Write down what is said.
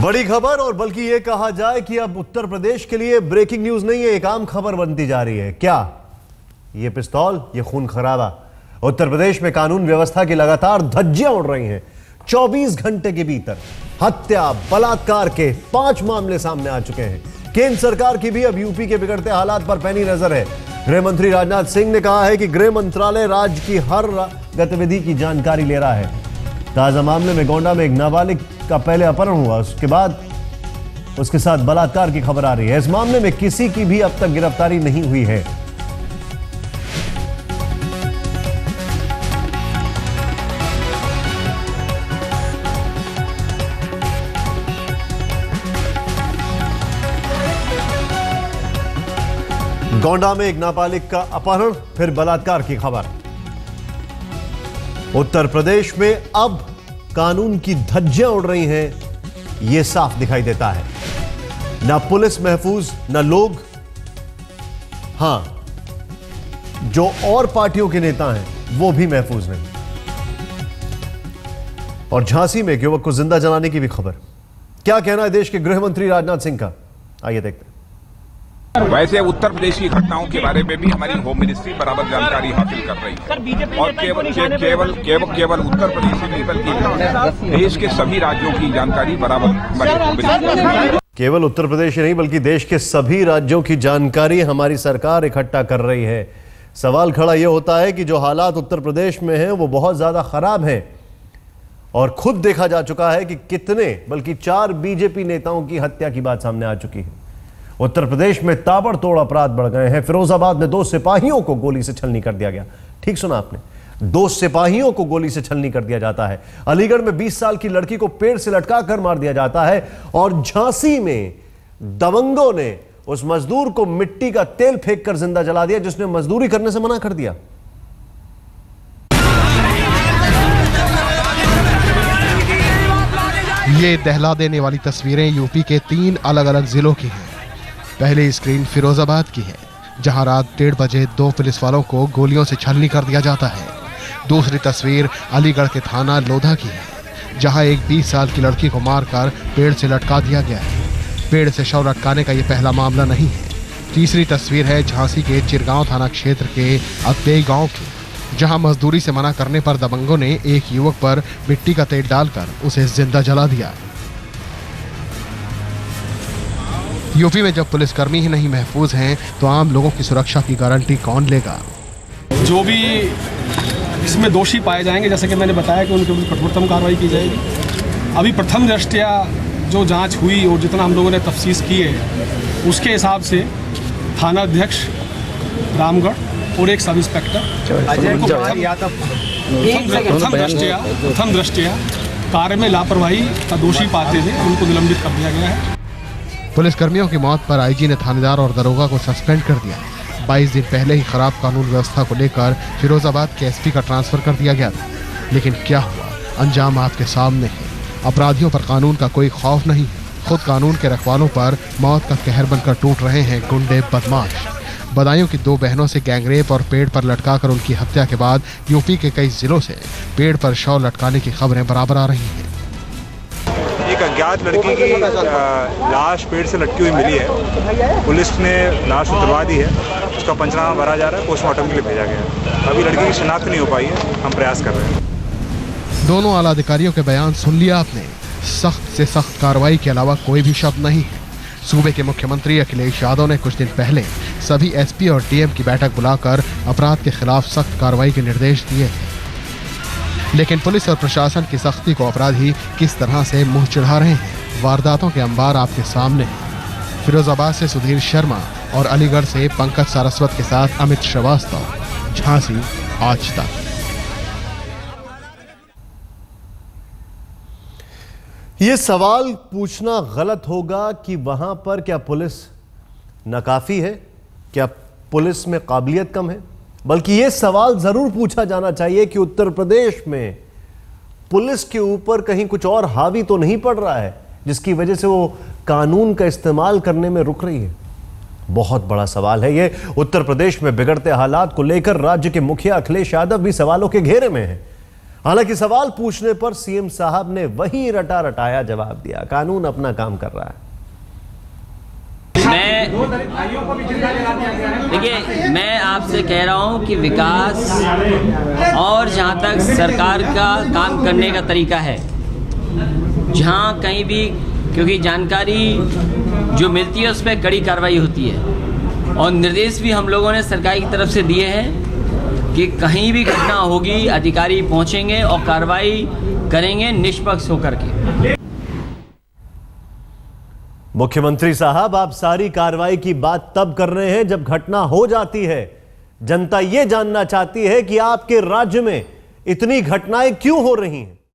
बड़ी खबर, और बल्कि ये कहा जाए कि अब उत्तर प्रदेश के लिए ब्रेकिंग न्यूज नहीं है, एक आम खबर बनती जा रही है। क्या ये पिस्तौल, ये खून खराबा। उत्तर प्रदेश में कानून व्यवस्था की लगातार धज्जियां उड़ रही हैं। 24 घंटे के भीतर हत्या, बलात्कार के 5 मामले सामने आ चुके हैं। केंद्र सरकार की भी अब यूपी के बिगड़ते हालात पर पैनी नजर है। गृह मंत्री राजनाथ सिंह ने कहा है कि गृह मंत्रालय राज्य की हर गतिविधि की जानकारी ले रहा है। ताजा मामले में गोंडा में एक नाबालिग का पहले अपहरण हुआ, उसके बाद उसके साथ बलात्कार की खबर आ रही है। इस मामले में किसी की भी अब तक गिरफ्तारी नहीं हुई है। गोंडा में एक नाबालिग का अपहरण, फिर बलात्कार की खबर। उत्तर प्रदेश में अब कानून की धज्जियां उड़ रही हैं, यह साफ दिखाई देता है। ना पुलिस महफूज, ना लोग। हां, जो और पार्टियों के नेता हैं वो भी महफूज नहीं। और झांसी में एक युवक को जिंदा जलाने की भी खबर। क्या कहना है देश के गृह मंत्री राजनाथ सिंह का, आइए देखते हैं। वैसे उत्तर प्रदेश की घटनाओं के बारे में भी हमारी होम मिनिस्ट्री बराबर जानकारी हासिल कर रही है, और केवल उत्तर प्रदेश ही नहीं बल्कि देश के सभी राज्यों की जानकारी बराबर केवल उत्तर प्रदेश ही नहीं बल्कि देश के सभी राज्यों की जानकारी हमारी सरकार इकट्ठा कर रही है। सवाल खड़ा यह होता है कि जो हालात उत्तर प्रदेश में हैं वो बहुत ज्यादा खराब हैं, और खुद देखा जा चुका है कि कितने, बल्कि 4 बीजेपी नेताओं की हत्या की बात सामने आ चुकी है। उत्तर प्रदेश में ताबड़तोड़ अपराध बढ़ गए हैं। फिरोजाबाद में 2 सिपाहियों को गोली से छलनी कर दिया गया। ठीक सुना आपने, 2 सिपाहियों को गोली से छलनी कर दिया जाता है। अलीगढ़ में 20 साल की लड़की को पेड़ से लटका कर मार दिया जाता है। और झांसी में दबंगों ने उस मजदूर को मिट्टी का तेल फेंक कर जिंदा जला दिया जिसने मजदूरी करने से मना कर दिया। ये दहला देने वाली तस्वीरें यूपी के 3 अलग अलग जिलों की हैं। पहली स्क्रीन फिरोजाबाद की है, जहां रात 1:30 बजे 2 पुलिस वालों को गोलियों से छलनी कर दिया जाता है। दूसरी तस्वीर अलीगढ़ के थाना लोधा की है, जहां एक 20 साल की लड़की को मारकर पेड़ से लटका दिया गया है। पेड़ से शव लटकाने का ये पहला मामला नहीं है। तीसरी तस्वीर है झांसी के चिरगांव थाना क्षेत्र के अत्तेई गांव की, जहां मजदूरी से मना करने पर दबंगों ने एक युवक पर मिट्टी का तेल डालकर उसे जिंदा जला दिया। यूपी में जब पुलिसकर्मी ही नहीं महफूज हैं, तो आम लोगों की सुरक्षा की गारंटी कौन लेगा? जो भी इसमें दोषी पाए जाएंगे, जैसे कि मैंने बताया कि उनके ऊपर कठोरतम कार्रवाई की जाएगी। अभी प्रथम दृष्टया जो जांच हुई और जितना हम लोगों ने तफ्तीश की है, उसके हिसाब से थाना अध्यक्ष रामगढ़ और एक सब इंस्पेक्टर प्रथम दृष्टया कार्य में लापरवाही का दोषी पाते हुए उनको निलंबित कर दिया गया है। पुलिसकर्मियों की मौत पर आईजी ने थानेदार और दरोगा को सस्पेंड कर दिया। 22 दिन पहले ही खराब कानून व्यवस्था को लेकर फिरोजाबाद के एसपी का ट्रांसफर कर दिया गया था। लेकिन क्या हुआ, अंजाम आपके सामने है। अपराधियों पर कानून का कोई खौफ नहीं है। खुद कानून के रखवालों पर मौत का कहर बनकर टूट रहे हैं गुंडे बदमाश। बदायूं की 2 बहनों से गैंगरेप और पेड़ पर लटकाकर उनकी हत्या के बाद यूपी के कई जिलों से पेड़ पर शव लटकाने की खबरें बराबर आ रही हैं। एक अज्ञात लड़की की लाश पेड़ से लटकी हुई मिली है। पुलिस ने लाश उतरवा दी है, उसका पंचनामा भरा जा रहा है, पोस्टमार्टम के लिए भेजा गया है। अभी लड़की की शिनाख्त नहीं हो पाई है, हम प्रयास कर रहे हैं। दोनों आला अधिकारियों के बयान सुन लिया आपने। सख्त से सख्त कार्रवाई के अलावा कोई भी शब्द नहीं है। सूबे के मुख्यमंत्री अखिलेश यादव ने कुछ दिन पहले सभी एसपी और डीएम की बैठक बुलाकर अपराध के खिलाफ सख्त कार्रवाई के निर्देश दिए थे। लेकिन पुलिस और प्रशासन की सख्ती को अपराधी किस तरह से मुंह चिढ़ा रहे हैं, वारदातों के अंबार आपके सामने हैं। फिरोजाबाद से सुधीर शर्मा और अलीगढ़ से पंकज सारस्वत के साथ अमित श्रीवास्तव, झांसी, आज तक। ये सवाल पूछना गलत होगा कि वहां पर क्या पुलिस नाकाफी है, क्या पुलिस में काबिलियत कम है, बल्कि यह सवाल जरूर पूछा जाना चाहिए कि उत्तर प्रदेश में पुलिस के ऊपर कहीं कुछ और हावी तो नहीं पड़ रहा है जिसकी वजह से वो कानून का इस्तेमाल करने में रुक रही है। बहुत बड़ा सवाल है यह। उत्तर प्रदेश में बिगड़ते हालात को लेकर राज्य के मुखिया अखिलेश यादव भी सवालों के घेरे में हैं। हालांकि सवाल पूछने पर सीएम साहब ने वही रटा रटाया जवाब दिया, कानून अपना काम कर रहा है। मैं आपसे कह रहा हूं कि विकास और जहां तक सरकार का काम करने का तरीका है, जहां कहीं भी, क्योंकि जानकारी जो मिलती है उस पर कड़ी कार्रवाई होती है और निर्देश भी हम लोगों ने सरकार की तरफ से दिए हैं कि कहीं भी घटना होगी अधिकारी पहुंचेंगे और कार्रवाई करेंगे निष्पक्ष होकर के। मुख्यमंत्री साहब, आप सारी कार्रवाई की बात तब कर रहे हैं जब घटना हो जाती है। जनता यह जानना चाहती है कि आपके राज्य में इतनी घटनाएं क्यों हो रही हैं।